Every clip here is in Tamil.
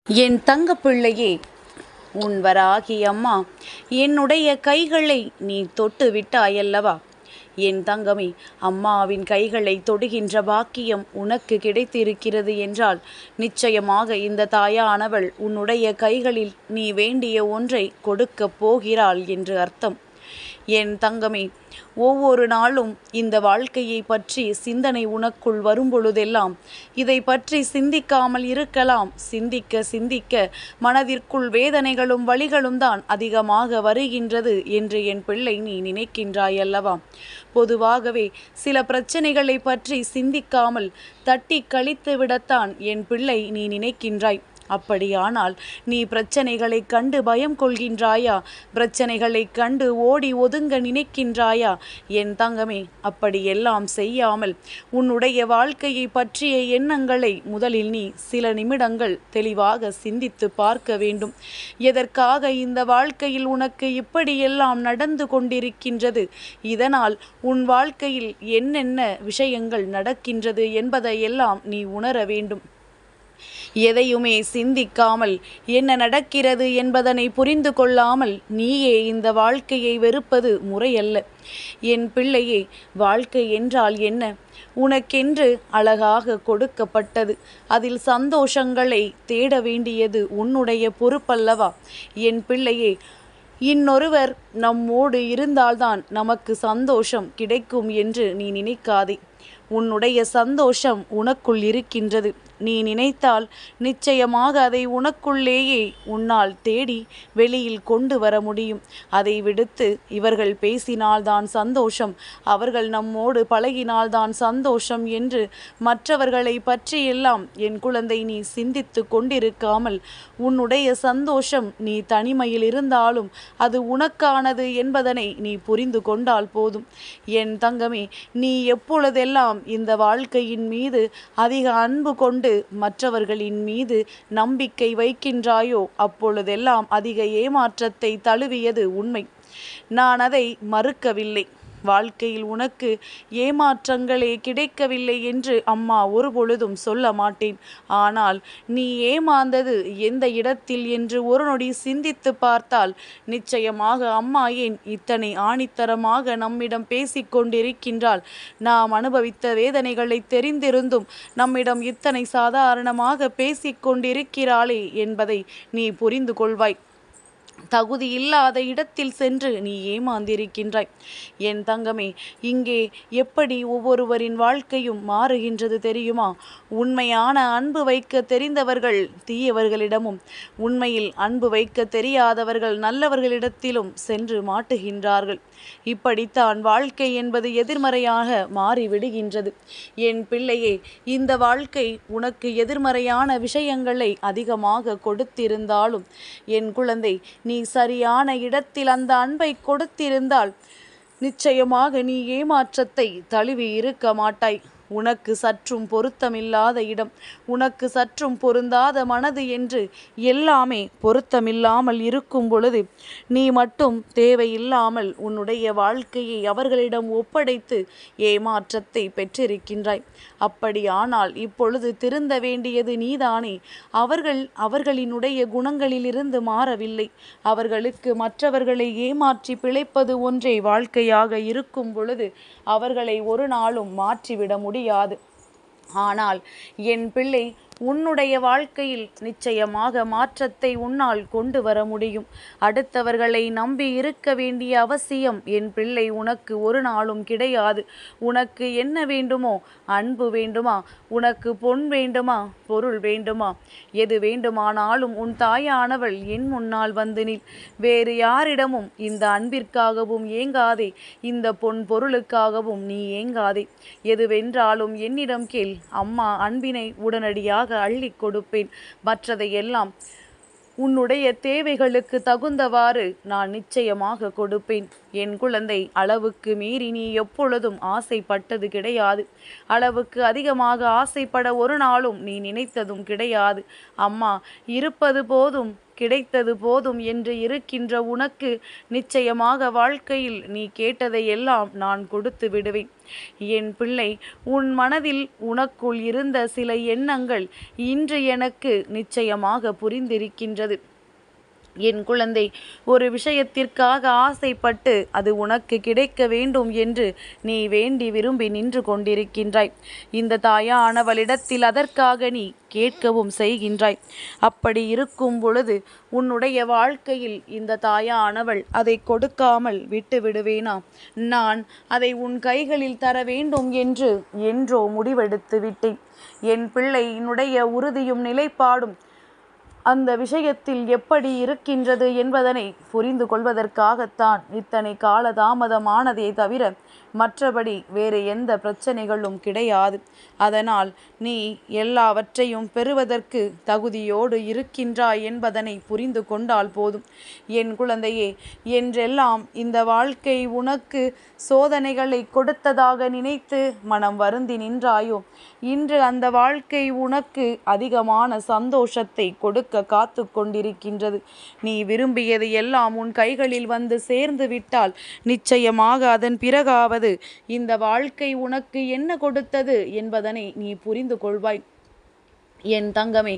என் தங்கப்பிள்ளையே, உன் வராகி அம்மா என்னுடைய கைகளை நீ தொட்டு விட்டாயல்லவா? என் தங்கமே, அம்மாவின் கைகளை தொடுகின்ற பாக்கியம் உனக்கு கிடைத்திருக்கிறது என்றால் நிச்சயமாக இந்த தாயானவள் உன்னுடைய கைகளில் நீ வேண்டிய ஒன்றை கொடுக்கப் போகிறாள் என்று அர்த்தம். என் தங்கமே, ஒவ்வொரு நாளும் இந்த வாழ்க்கையை பற்றி சிந்தனை உனக்குள் வரும்பொழுதெல்லாம் இதை பற்றி சிந்திக்காமல் இருக்கலாம். சிந்திக்க சிந்திக்க மனதிற்குள் வேதனைகளும் வலிகளும் தான் அதிகமாக வருகின்றது என்று என் பிள்ளை நீ நினைக்கின்றாய் அல்லவா? பொதுவாகவே சில பிரச்சனைகளை பற்றி சிந்திக்காமல் தட்டி கழித்து விடத்தான் என் பிள்ளை நீ நினைக்கின்றாய். அப்படியானால் நீ பிரச்சனைகளை கண்டு பயம் கொள்கின்றாயா? பிரச்சனைகளை கண்டு ஓடி ஒதுங்க நினைக்கின்றாயா? என் தங்கமே, அப்படியெல்லாம் செய்யாமல் உன்னுடைய வாழ்க்கையை பற்றிய எண்ணங்களை முதலில் நீ சில நிமிடங்கள் தெளிவாக சிந்தித்து பார்க்க வேண்டும். எதற்காக இந்த வாழ்க்கையில் உனக்கு இப்படியெல்லாம் நடந்து கொண்டிருக்கின்றது? இதனால் உன் வாழ்க்கையில் என்னென்ன விஷயங்கள் நடக்கின்றது என்பதையெல்லாம் நீ உணர வேண்டும். எதையுமே சிந்திக்காமல் என்ன நடக்கிறது என்பதனை புரிந்து கொள்ளாமல் நீயே இந்த வாழ்க்கையை வெறுப்பது முறையல்ல. என் பிள்ளையே, வாழ்க்கை என்றால் என்ன? உனக்கென்று அழகாக கொடுக்கப்பட்டது. அதில் சந்தோஷங்களை தேட வேண்டியது உன்னுடைய பொறுப்பல்லவா? என் பிள்ளையே, இன்னொருவர் நம்மோடு இருந்தால்தான் நமக்கு சந்தோஷம் கிடைக்கும் என்று நீ நினைக்காதே. உன்னுடைய சந்தோஷம் உனக்குள் இருக்கின்றது. நீ நினைத்தால் நிச்சயமாக அதை உனக்குள்ளேயே உன்னால் தேடி வெளியில் கொண்டு வர முடியும். அதை விடுத்து இவர்கள் பேசினால்தான் சந்தோஷம், அவர்கள் நம்மோடு பழகினால்தான் சந்தோஷம் என்று மற்றவர்களை பற்றியெல்லாம் என் குழந்தை நீ சிந்தித்து கொண்டிருக்காமல் உன்னுடைய சந்தோஷம் நீ தனிமையில் இருந்தாலும் அது உனக்கானது என்பதனை நீ புரிந்து கொண்டால் போதும். என் தங்கமே, நீ எப்பொழுதெல்லாம் இந்த வாழ்க்கையின் மீது அதிக அன்பு கொண்டு மற்றவர்களின் மீது நம்பிக்கை வைக்கின்றாயோ அப்பொழுதெல்லாம் அதிக ஏமாற்றத்தை தழுவியது உண்மை. நான் அதை மறுக்கவில்லை. வாழ்க்கையில் உனக்கு ஏமாற்றங்களே கிடைக்கவில்லை என்று அம்மா ஒரு பொழுதும் சொல்ல மாட்டேன். ஆனால் நீ ஏமாந்தது எந்த இடத்தில் என்று ஒரு நொடி சிந்தித்து பார்த்தால் நிச்சயமாக அம்மா ஏன் இத்தனை ஆணித்தரமாக நம்மிடம் பேசிக்கொண்டிருக்கின்றாள்? நாம் அனுபவித்த வேதனைகளை தெரிந்திருந்தும் நம்மிடம் இத்தனை சாதாரணமாக பேசிக்கொண்டிருக்கிறாளே என்பதை நீ புரிந்து கொள்வாய். தகுதி இல்லாத இடத்தில் சென்று நீ ஏமாந்திருக்கின்றாய். என் தங்கமே, இங்கே எப்படி ஒவ்வொருவரின் வாழ்க்கையும் மாறுகின்றது தெரியுமா? உண்மையான அன்பு வைக்க தெரிந்தவர்கள் தீயவர்களிடமும், உண்மையில் அன்பு வைக்க தெரியாதவர்கள் நல்லவர்களிடத்திலும் சென்று மாட்டுகின்றார்கள். இப்படித்தான் வாழ்க்கை என்பது எதிர்மறையாக மாறிவிடுகின்றது. என் பிள்ளையே, இந்த வாழ்க்கை உனக்கு எதிர்மறையான விஷயங்களை அதிகமாக கொடுத்திருந்தாலும் என் குழந்தை, நீ சரியான இடத்தில் அந்த அன்பை கொடுத்திருந்தால் நிச்சயமாக நீ ஏமாற்றத்தை தழுவி இருக்க மாட்டாய். உனக்கு சற்றும் பொருத்தமில்லாத இடம், உனக்கு சற்றும் பொருந்தாத மனது என்று எல்லாமே பொருத்தமில்லாமல் இருக்கும் பொழுது நீ மட்டும் தேவையில்லாமல் உன்னுடைய வாழ்க்கையை அவர்களிடம் ஒப்படைத்து ஏமாற்றத்தை பெற்றிருக்கின்றாய். அப்படியானால் இப்பொழுது திருந்த வேண்டியது நீதானே. அவர்களினுடைய குணங்களிலிருந்து மாறவில்லை. அவர்களுக்கு மற்றவர்களை ஏமாற்றி பிழைப்பது ஒன்றே வாழ்க்கையாக இருக்கும் பொழுது அவர்களை ஒரு நாளும் மாற்றிவிட முடியாது. ஆனால் என் பிள்ளை, உன்னுடைய வாழ்க்கையில் நிச்சயமாக மாற்றத்தை உன்னால் கொண்டு வர முடியும். அடுத்தவர்களை நம்பி இருக்க வேண்டிய அவசியம் என் பிள்ளை உனக்கு ஒரு நாளும் கிடையாது. உனக்கு என்ன வேண்டுமோ? அன்பு வேண்டுமா? உனக்கு பொன் வேண்டுமா? பொருள் வேண்டுமா? எது வேண்டுமானாலும் உன் தாயானவள் என் முன்னால் வந்து நில். வேறு யாரிடமும் இந்த அன்பிற்காகவும் ஏங்காதே, இந்த பொன் பொருளுக்காகவும் நீ ஏங்காதே. எதுவென்றாலும் என்னிடம் கேள். அம்மா அன்பினை உடனடியாக அள்ளி கொடுப்பேன். மற்றதையெல்லாம் உன்னுடைய தேவைகளுக்கு தகுந்தவாறு நான் நிச்சயமாக கொடுப்பேன். என் குழந்தை, அளவுக்கு மீறி நீ எப்பொழுதும் ஆசைப்பட்டது கிடையாது. அளவுக்கு அதிகமாக ஆசைப்பட ஒரு நாளும் நீ நினைத்ததும் கிடையாது. அம்மா இருப்பது போதும், கிடைத்தது போதும் என்று இருக்கின்ற உனக்கு நிச்சயமாக வாழ்க்கையில் நீ கேட்டதை எல்லாம் நான் கொடுத்து விடுவேன். என் பிள்ளை, உன் மனதில் உனக்குள் இருந்த சில எண்ணங்கள் இன்று எனக்கு நிச்சயமாக புரிந்திருக்கின்றது. என் குழந்தை, ஒரு விஷயத்திற்காக ஆசைப்பட்டு அது உனக்கு கிடைக்க வேண்டும் என்று நீ வேண்டி விரும்பி நின்று கொண்டிருக்கின்றாய். இந்த தாயானவளிடத்தில் அதற்காக நீ கேட்கவும் செய்கின்றாய். அப்படி இருக்கும் பொழுது உன்னுடைய வாழ்க்கையில் இந்த தாயானவள் அதை கொடுக்காமல் விட்டு விடுவேனா? நான் அதை உன் கைகளில் தர வேண்டும் என்று என்றோ முடிவெடுத்து விட்டேன். என் பிள்ளையினுடைய உறுதியும் நிலைப்பாடும் அந்த விஷயத்தில் எப்படி இருக்கின்றது என்பதனை புரிந்து கொள்வதற்காகத்தான் இத்தனை காலதாமதமானதே தவிர மற்றபடி வேறு எந்த பிரச்சனைகளும் கிடையாது. அதனால் நீ எல்லாவற்றையும் பெறுவதற்கு தகுதியோடு இருக்கின்றாய் என்பதனை புரிந்து கொண்டால் போதும். என் குழந்தையே, என்றெல்லாம் இந்த வாழ்க்கை உனக்கு சோதனைகளை கொடுத்ததாக நினைத்து மனம் வருந்தி நின்றாயோ, இன்று அந்த வாழ்க்கை உனக்கு அதிகமான சந்தோஷத்தை கொடுக்க காத்து கொண்டிருக்கின்றது. நீ விரும்பியது எல்லாம் உன் கைகளில் வந்து சேர்ந்து விட்டால் நிச்சயமாக அதன் பிறகாவது இந்த வாழ்க்கை உனக்கு என்ன கொடுத்தது என்பதனை நீ புரிந்து கொள்வாய். என் தங்கமே,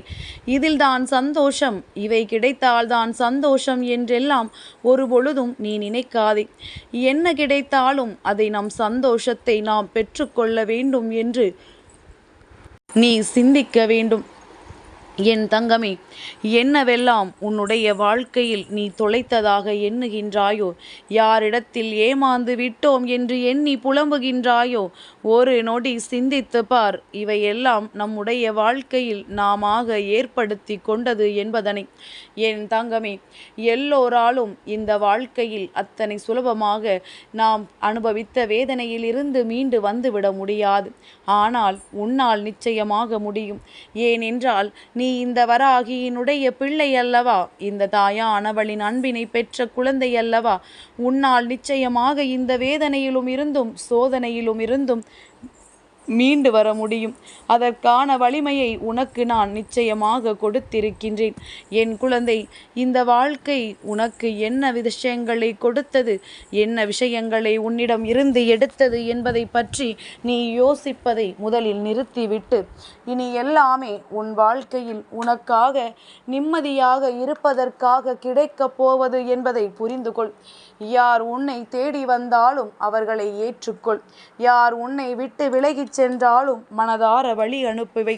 இதில்தான் சந்தோஷம், இவை கிடைத்தால்தான் சந்தோஷம் என்றெல்லாம் ஒரு பொழுதும் நீ நினைக்காதே. என்ன கிடைத்தாலும் அதை நம் சந்தோஷத்தை நாம் பெற்றுக்கொள்ள வேண்டும் என்று நீ சிந்திக்க வேண்டும். என் தங்கமே, என்னவெல்லாம் உன்னுடைய வாழ்க்கையில் நீ தொலைத்ததாக எண்ணுகின்றாயோ, யாரிடத்தில் ஏமாந்து விட்டோம் என்று எண்ணி புலம்புகின்றாயோ, ஒரு நொடி சிந்தித்து பார். இவையெல்லாம் நம்முடைய வாழ்க்கையில் நாமாக ஏற்படுத்தி கொண்டது என்பதனை. என் தங்கமே, எல்லோராலும் இந்த வாழ்க்கையில் அத்தனை சுலபமாக நாம் அனுபவித்த வேதனையில் இருந்து மீண்டு வந்துவிட முடியாது. ஆனால் உன்னால் நிச்சயமாக முடியும். ஏனென்றால் நீ இந்த வராகியினுடைய பிள்ளை அல்லவா? இந்த தாயானவளின் அன்பினை பெற்ற குழந்தை அல்லவா? உன்னால் நிச்சயமாக இந்த வேதனையிலும் இருந்தும் சோதனையிலும் இருந்தும் மீண்டு வர முடியும். அதற்கான வலிமையை உனக்கு நான் நிச்சயமாக கொடுத்திருக்கின்றேன். என் குழந்தை, இந்த வாழ்க்கை உனக்கு என்ன விஷயங்களை கொடுத்தது, என்ன விஷயங்களை உன்னிடம் இருந்து எடுத்தது என்பதை பற்றி நீ யோசிப்பதை முதலில் நிறுத்திவிட்டு இனி எல்லாமே உன் வாழ்க்கையில் உனக்காக நிம்மதியாக இருப்பதற்காக கிடைக்கப் போவது என்பதை புரிந்து கொள். யார் உன்னை தேடி வந்தாலும் அவர்களை ஏற்றுக்கொள். யார் உன்னை விட்டு விலகிச் சென்றாலும் மனதார வழி அனுப்புவை.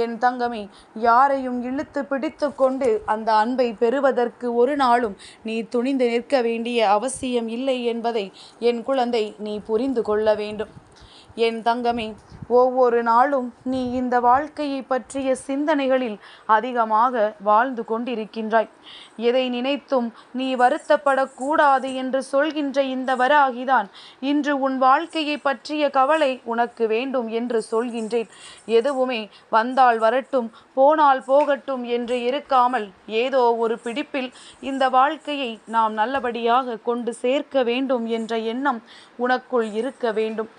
என் தங்கமே, யாரையும் இழுத்து பிடித்து கொண்டு அந்த அன்பை பெறுவதற்கு ஒரு நாளும் நீ துணிந்து நிற்க வேண்டிய அவசியம் இல்லை என்பதை என் குழந்தை நீ புரிந்து கொள்ள வேண்டும். என் தங்கமே, ஒவ்வொரு நாளும் நீ இந்த வாழ்க்கையை பற்றிய சிந்தனைகளில் அதிகமாக வாழ்ந்து கொண்டிருக்கின்றாய். எதை நினைத்தும் நீ வருத்தப்படக்கூடாது என்று சொல்கின்ற இந்த வராகிதான் இன்று உன் வாழ்க்கையை பற்றிய கவலை உனக்கு வேண்டும் என்று சொல்கின்றேன். எதுவுமே வந்தால் வரட்டும், போனால் போகட்டும் என்று இருக்காமல் ஏதோ ஒரு பிடிப்பில் இந்த வாழ்க்கையை நாம் நல்லபடியாக கொண்டு சேர்க்க வேண்டும் என்ற எண்ணம் உனக்குள் இருக்க வேண்டும்.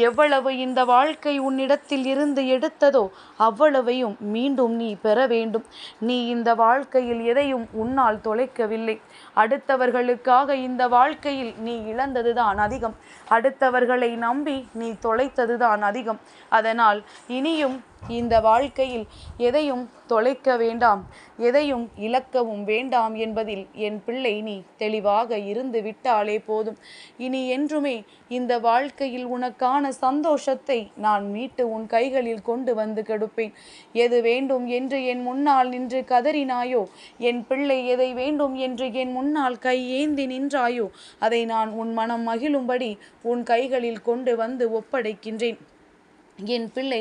எவ்வளவு இந்த வாழ்க்கை உன்னிடத்தில் இருந்து எடுத்ததோ அவ்வளவையும் மீண்டும் நீ பெற வேண்டும். நீ இந்த வாழ்க்கையில் எதையும் உன்னால் தொலைக்கவில்லை. அடுத்தவர்களுக்காக இந்த வாழ்க்கையில் நீ இழந்ததுதான் அதிகம். அடுத்தவர்களை நம்பி நீ தொலைத்ததுதான் அதிகம். அதனால் இனியும் இந்த வாழ்க்கையில் எதையும் தொலைக்க வேண்டாம், எதையும் இழக்கவும் வேண்டாம் என்பதில் என் பிள்ளை நீ தெளிவாக இருந்து விட்டாலே போதும். இனி என்றுமே இந்த வாழ்க்கையில் உனக்கான சந்தோஷத்தை நான் மீட்டு உன் கைகளில் கொண்டு வந்து கெடுப்பேன். எது வேண்டும் என்று என் முன்னால் நின்று கதறினாயோ, என் பிள்ளை எதை வேண்டும் என்று என் முன்னால் கையேந்தி நின்றாயோ, அதை நான் உன் மனம் மகிழும்படி உன் கைகளில் கொண்டு வந்து ஒப்படைக்கின்றேன். என் பிள்ளை,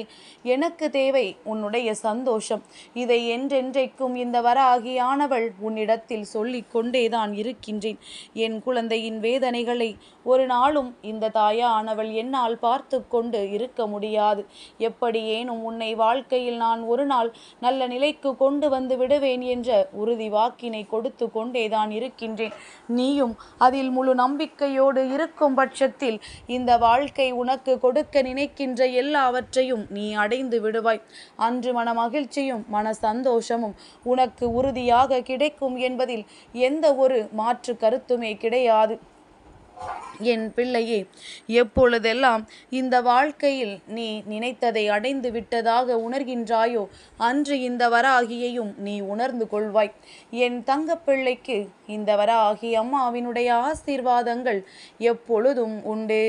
எனக்கு தேவை உன்னுடைய சந்தோஷம். இதை என்றென்றைக்கும் இந்த வராகியானவள் உன்னிடத்தில் சொல்லிக் கொண்டேதான் இருக்கின்றேன். என் குழந்தையின் வேதனைகளை ஒரு நாளும் இந்த தாயானவள் என்னால் பார்த்து கொண்டு இருக்க முடியாது. எப்படியேனும் உன்னை வாழ்க்கையில் நான் ஒரு நாள் நல்ல நிலைக்கு கொண்டு வந்து விடுவேன் என்ற உறுதி வாக்கினை கொடுத்து கொண்டேதான் இருக்கின்றேன். நீயும் அதில் முழு நம்பிக்கையோடு இருக்கும் பட்சத்தில் இந்த வாழ்க்கை உனக்கு கொடுக்க நினைக்கின்ற எல்லா எல்லாவற்றையும் நீ அடைந்து விடுவாய். அன்று மன மகிழ்ச்சியும் மன சந்தோஷமும் உனக்கு உறுதியாக கிடைக்கும் என்பதில் எந்த ஒரு மாற்று கருத்துமே கிடையாது. என் பிள்ளையே, எப்பொழுதெல்லாம் இந்த வாழ்க்கையில் நீ நினைத்ததை அடைந்து விட்டதாக உணர்கின்றாயோ அன்று இந்த வராகியையும் நீ உணர்ந்து கொள்வாய். என் தங்கப்பிள்ளைக்கு இந்த வராகி அம்மாவினுடைய ஆசீர்வாதங்கள் எப்பொழுதும் உண்டு.